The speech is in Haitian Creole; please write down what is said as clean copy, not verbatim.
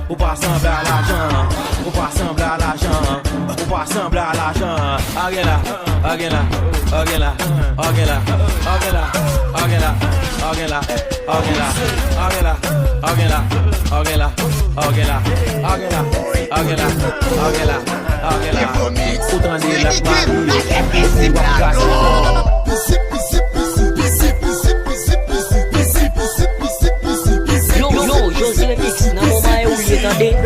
ou pas sembler à l'argent, ou pas sembler à l'argent, ou pas sembler à l'argent. Agela, agela, agela, agela, agela, agela, agela, agela, agela, agela, agela, agela, agela, agela, agela, agela. O trem la Yo, José Mix, na mão é o líder.